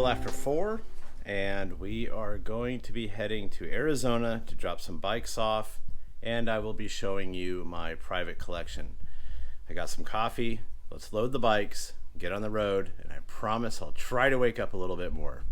after 4, and we are going to be heading to Arizona to drop some bikes off, and I will be showing you my private collection. I got some coffee, let's load the bikes, get on the road, and I promise I'll try to wake up a little bit more.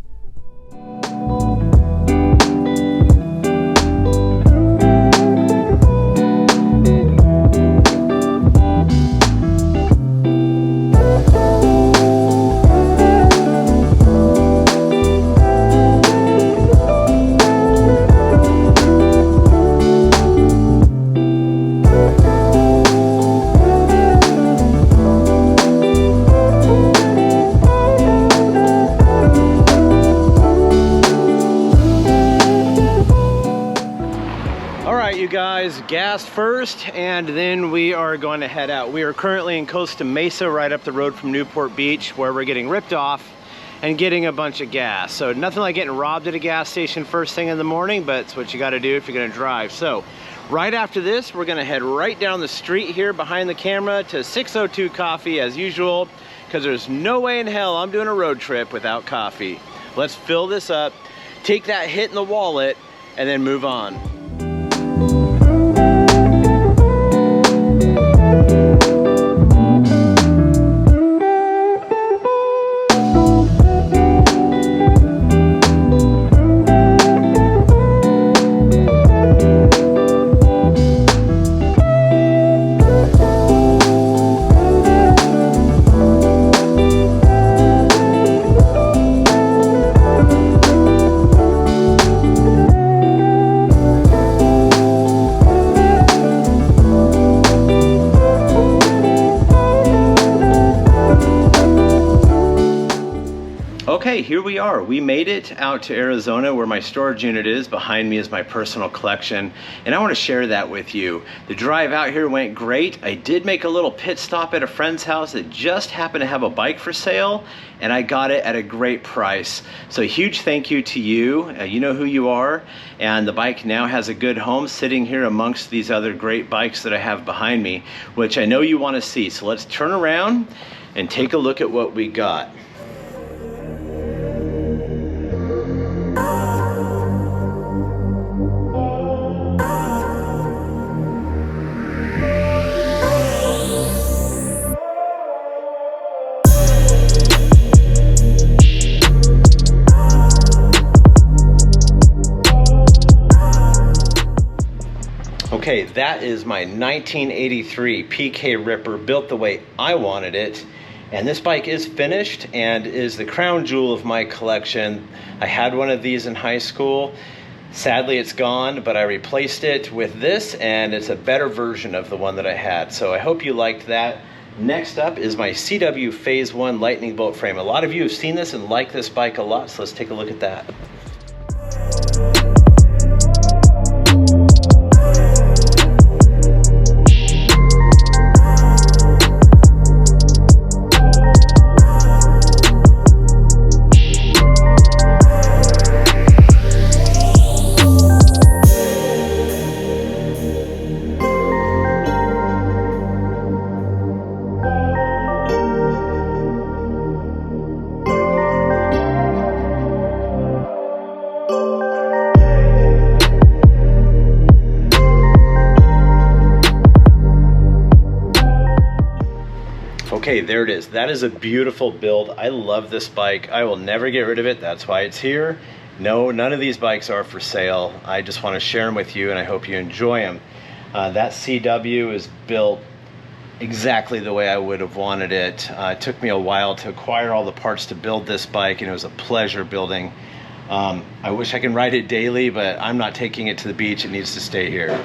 Gas first, and then we are going to head out. We are currently in Costa Mesa, right up the road from Newport Beach, where we're getting ripped off and getting a bunch of gas. So nothing like getting robbed at a gas station first thing in the morning, but it's what you got to do if you're going to drive. So right after this, we're going to head right down the street here behind the camera to 602 Coffee as usual, because there's no way in hell I'm doing a road trip without coffee. Let's fill this up, take that hit in the wallet, and then move on. Okay, here we are. We made it out to Arizona where my storage unit is. Behind me is my personal collection, and I want to share that with you. The drive out here went great. I did make a little pit stop at a friend's house that just happened to have a bike for sale, and I got it at a great price. So huge thank you to you. You know who you are, and the bike now has a good home sitting here amongst these other great bikes that I have behind me, which I know you want to see. So let's turn around and take a look at what we got. Okay, that is my 1983 PK Ripper, built the way I wanted it. And this bike is finished and is the crown jewel of my collection. I had one of these in high school. Sadly, it's gone, but I replaced it with this, and it's a better version of the one that I had. So I hope you liked that. Next up is my CW Phase 1 Lightning Bolt frame. A lot of you have seen this and like this bike a lot, so let's take a look at that. Okay, there it is. That is a beautiful build. I love this bike. I will never get rid of it. That's why it's here. No, none of these bikes are for sale. I just want to share them with you, and I hope you enjoy them. That CW is built exactly the way I would have wanted it. It took me a while to acquire all the parts to build this bike, and it was a pleasure building. I wish I could ride it daily, but I'm not taking it to the beach. It needs to stay here.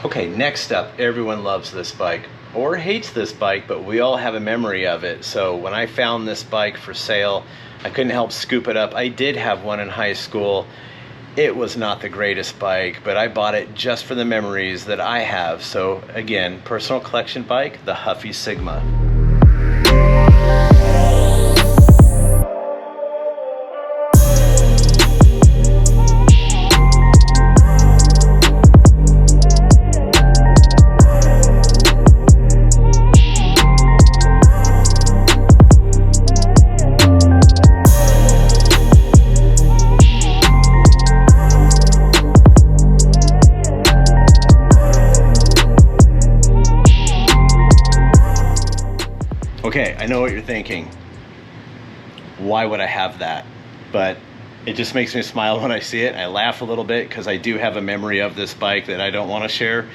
Okay, next up, everyone loves this bike or hates this bike, but we all have a memory of it. So when I found this bike for sale, I couldn't help scoop it up. I did have one in high school. It was not the greatest bike, but I bought it just for the memories that I have. So again, personal collection bike, the Huffy Sigma. Okay, I know what you're thinking. Why would I have that? But it just makes me smile when I see it. I laugh a little bit because I do have a memory of this bike that I don't want to share.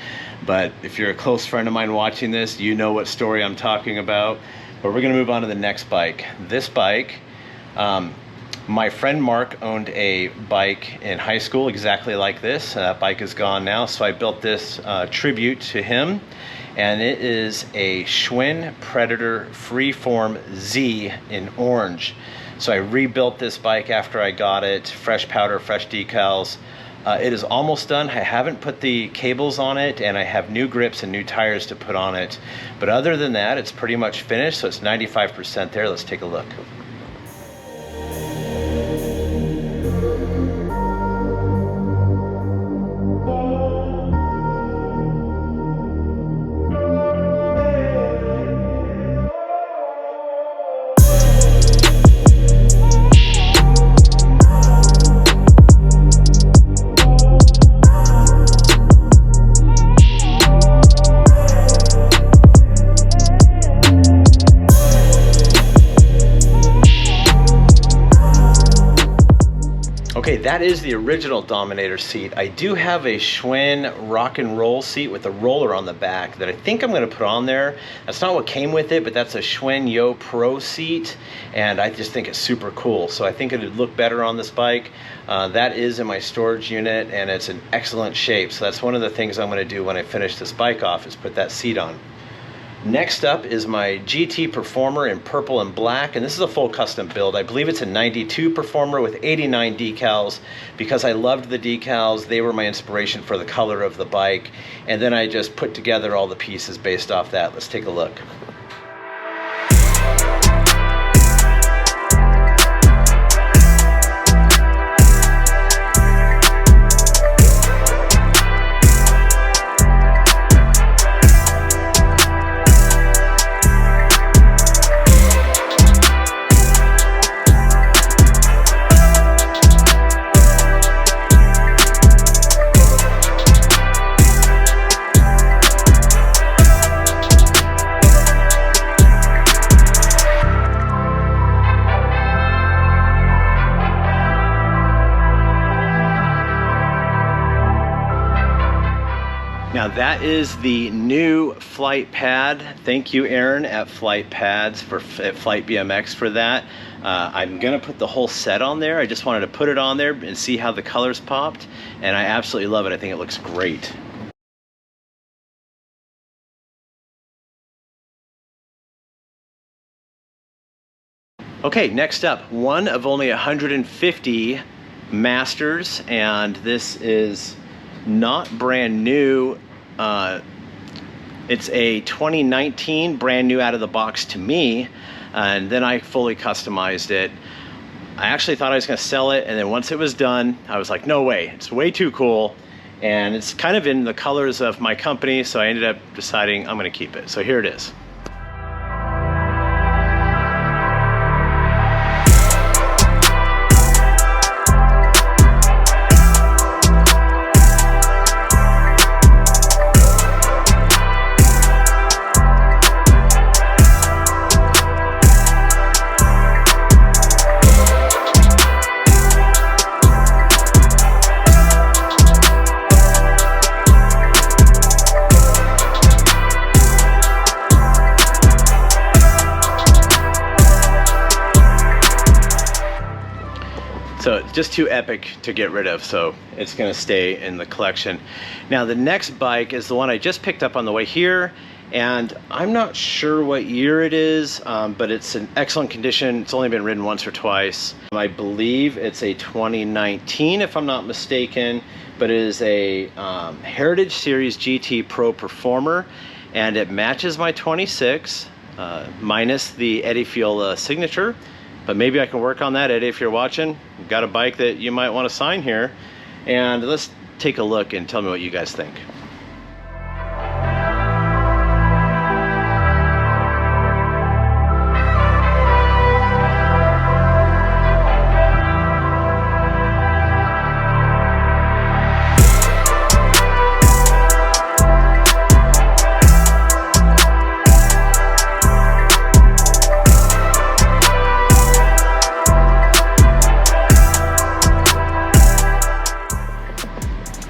But if you're a close friend of mine watching this, you know what story I'm talking about. But we're gonna move on to the next bike. This bike, my friend Mark owned a bike in high school exactly like this. That bike is gone now, so I built this tribute to him. And it is a Schwinn Predator Freeform Z in orange. So I rebuilt this bike after I got it, fresh powder, fresh decals. It is almost done. I haven't put the cables on it, and I have new grips and new tires to put on it. But other than that, it's pretty much finished, so it's 95% there. Let's take a look. Okay, that is the original Dominator seat. I do have a Schwinn rock and roll seat with a roller on the back that I think I'm gonna put on there. That's not what came with it, but that's a Schwinn Yo Pro seat, and I just think it's super cool. So I think it would look better on this bike. That is in my storage unit, and it's in excellent shape. So that's one of the things I'm gonna do when I finish this bike off, is put that seat on. Next up is my GT Performer in purple and black, and this is a full custom build. I believe it's a 92 Performer with 89 decals. Because I loved the decals, they were my inspiration for the color of the bike, and then I just put together all the pieces based off that. Let's take a look. Now that is the new flight pad. Thank you, Aaron, at Flight Pads, at Flight BMX for that. I'm gonna put the whole set on there. I just wanted to put it on there and see how the colors popped, and I absolutely love it. I think it looks great. Okay, next up, one of only 150 Masters, and this is not brand new. It's a 2019, brand new out of the box to me, and then I fully customized it. I actually thought I was going to sell it, and then once it was done, I was like, no way, it's way too cool, and it's kind of in the colors of my company, so I ended up deciding I'm going to keep it. So here it is. So just too epic to get rid of, so it's gonna stay in the collection. Now the next bike is the one I just picked up on the way here, and I'm not sure what year it is, but it's in excellent condition. It's only been ridden once or twice. I believe it's a 2019 if I'm not mistaken, but it is a Heritage Series GT Pro Performer, and it matches my 26, minus the Eddie Fiola signature. But maybe I can work on that, Eddie, if you're watching. We've got a bike that you might want to sign here. And let's take a look and tell me what you guys think.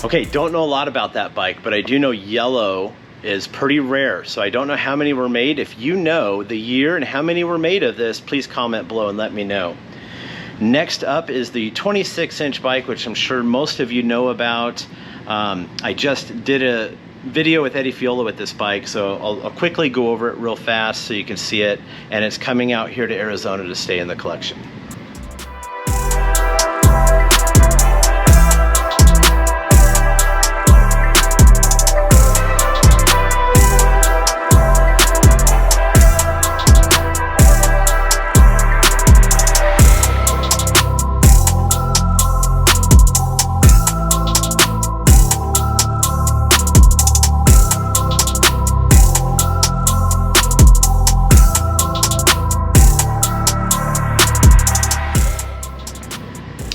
Okay, don't know a lot about that bike, but I do know yellow is pretty rare. So I don't know how many were made. If you know the year and how many were made of this, please comment below and let me know. Next up is the 26-inch bike, which I'm sure most of you know about. I just did a video with Eddie Fiola with this bike, so I'll quickly go over it real fast so you can see it. And it's coming out here to Arizona to stay in the collection.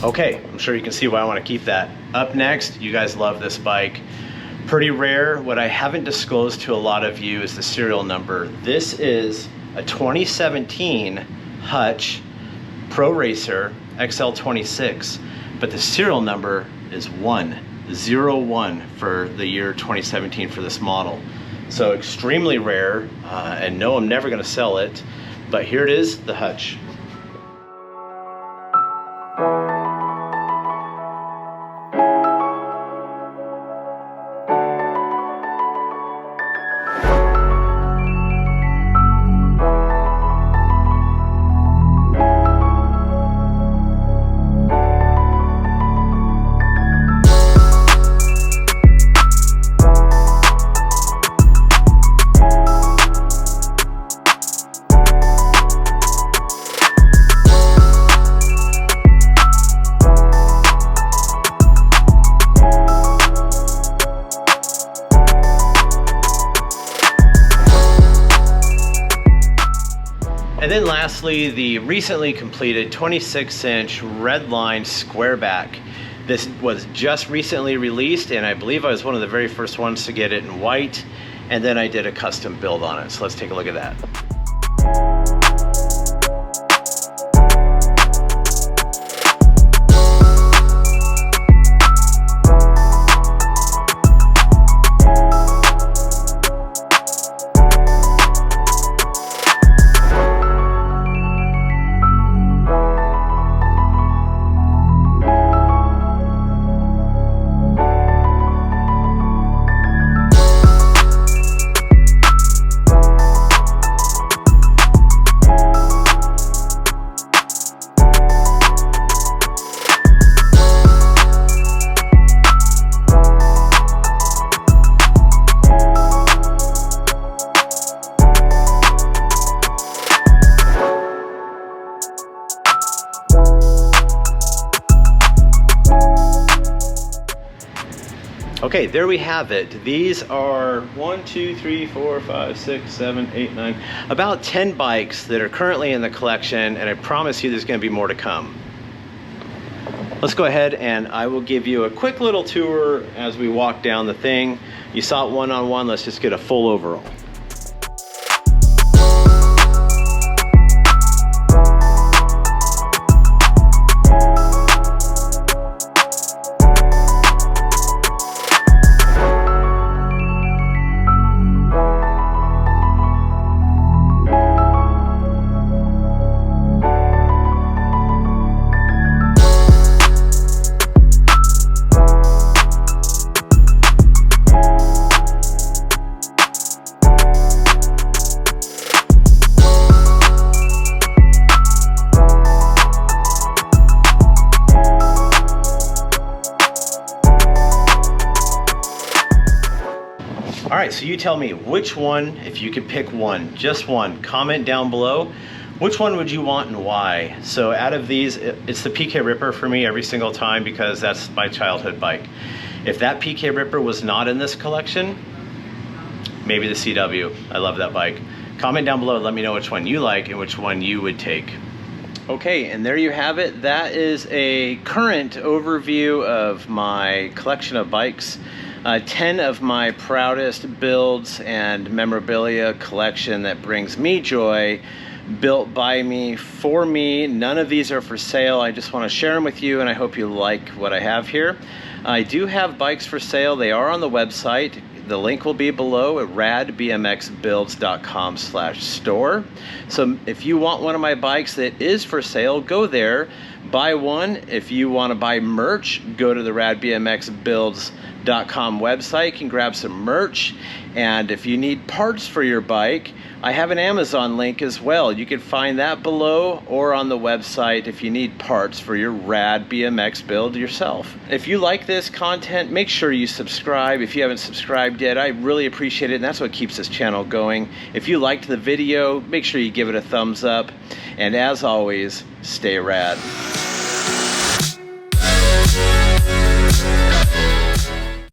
Okay, I'm sure you can see why I want to keep that. Up next, you guys love this bike. Pretty rare. What I haven't disclosed to a lot of you is the serial number. This is a 2017 Hutch Pro Racer XL26, but the serial number is 101 for the year 2017 for this model. So extremely rare, and no, I'm never going to sell it, but here it is, the Hutch. And then lastly, the recently completed 26-inch Redline Squareback. This was just recently released, and I believe I was one of the very first ones to get it in white, and then I did a custom build on it. So let's take a look at that. Okay, there we have it. These are 1, 2, 3, 4, 5, 6, 7, 8, 9, about 10 bikes that are currently in the collection, and I promise you there's going to be more to come. Let's go ahead and I will give you a quick little tour as we walk down the thing. You saw it one-on-one, let's just get a full overall. All right, so you tell me which one, if you could pick one, just one, comment down below. Which one would you want and why? So out of these, it's the PK Ripper for me every single time because that's my childhood bike. If that PK Ripper was not in this collection, maybe the CW. I love that bike. Comment down below and let me know which one you like and which one you would take. Okay, and there you have it. That is a current overview of my collection of bikes. 10 of my proudest builds and memorabilia collection that brings me joy, built by me, for me. None of these are for sale. I just want to share them with you, and I hope you like what I have here. I do have bikes for sale. They are on the website. The link will be below at radbmxbuilds.com/store. So if you want one of my bikes that is for sale, go there, buy one. If you want to buy merch, go to the radbmxbuilds.com website. You can grab some merch. And if you need parts for your bike, I have an Amazon link as well. You can find that below or on the website if you need parts for your rad BMX build yourself. If you like this content, make sure you subscribe. If you haven't subscribed yet, I really appreciate it, and that's what keeps this channel going. If you liked the video, make sure you give it a thumbs up. And as always, stay rad.